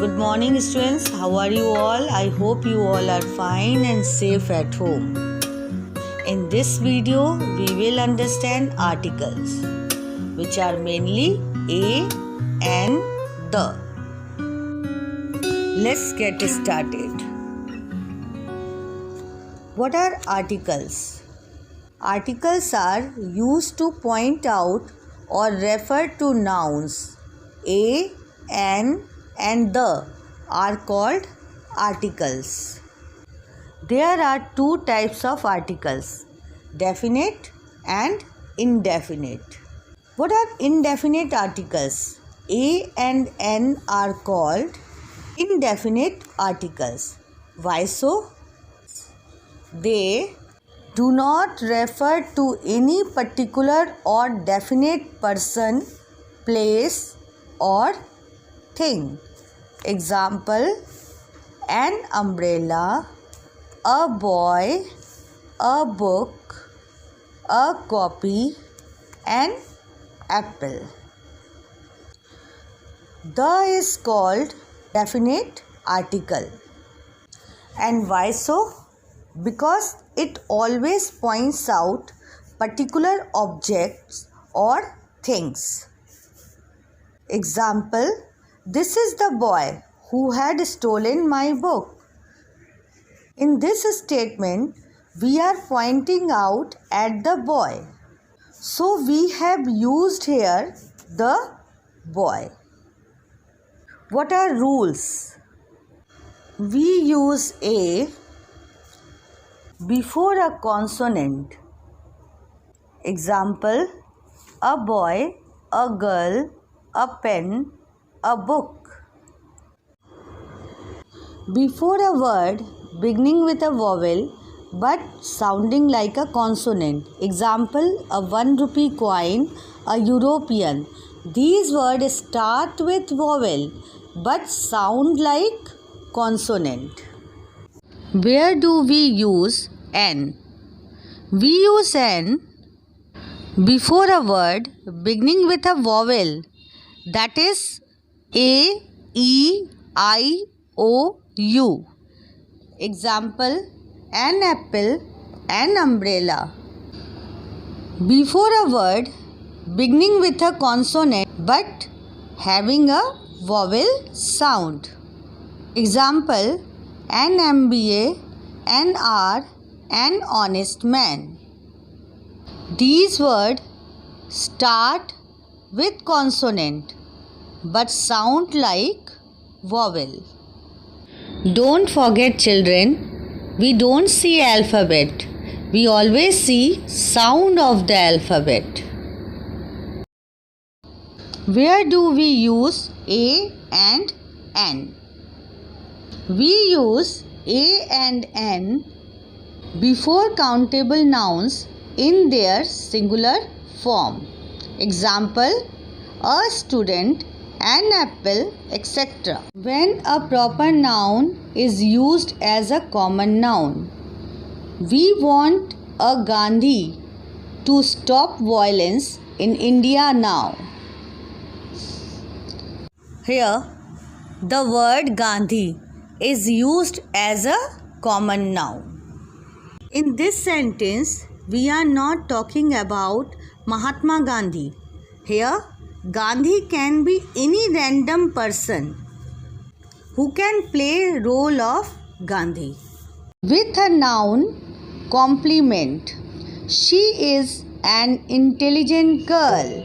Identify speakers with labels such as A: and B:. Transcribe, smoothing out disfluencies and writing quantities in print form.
A: Good morning students, how are you all? I hope you all are fine and safe at home. In this video, we will understand articles which are mainly a and the. Let's get started. What are articles? Articles are used to point out or refer to nouns. A, an and the are called articles. There are two types of articles, definite and indefinite. What are indefinite articles? A and N are called indefinite articles. Why so? They do not refer to any particular or definite person, place or thing. Example, an umbrella, a boy, a book, a copy, an apple. The is called definite article. And why so? Because it always points out particular objects or things. Example, this is the boy who had stolen my book. In this statement, we are pointing out at the boy. So we have used here the boy. What are rules? We use a before a consonant. Example, a boy, a girl, a pen, a book. Before a word beginning with a vowel but sounding like a consonant. Example, a 1 rupee coin, a European. These words start with vowel but sound like consonant. Where do we use an? We use an before a word beginning with a vowel, that is A, E, I, O, U. Example, an apple, an umbrella. Before a word beginning with a consonant but having a vowel sound. Example, an MBA, an R, an honest man. These words start with consonant but sound like vowel. Don't forget children, we don't see alphabet. We always see sound of the alphabet. Where do we use a and n? We use a and n before countable nouns in their singular form. Example, a student, an apple, etc. When a proper noun is used as a common noun, we want a Gandhi to stop violence in India now. Here, the word Gandhi is used as a common noun. In this sentence, we are not talking about Mahatma Gandhi. Here, Gandhi can be any random person who can play role of Gandhi. With a noun complement, she is an intelligent girl.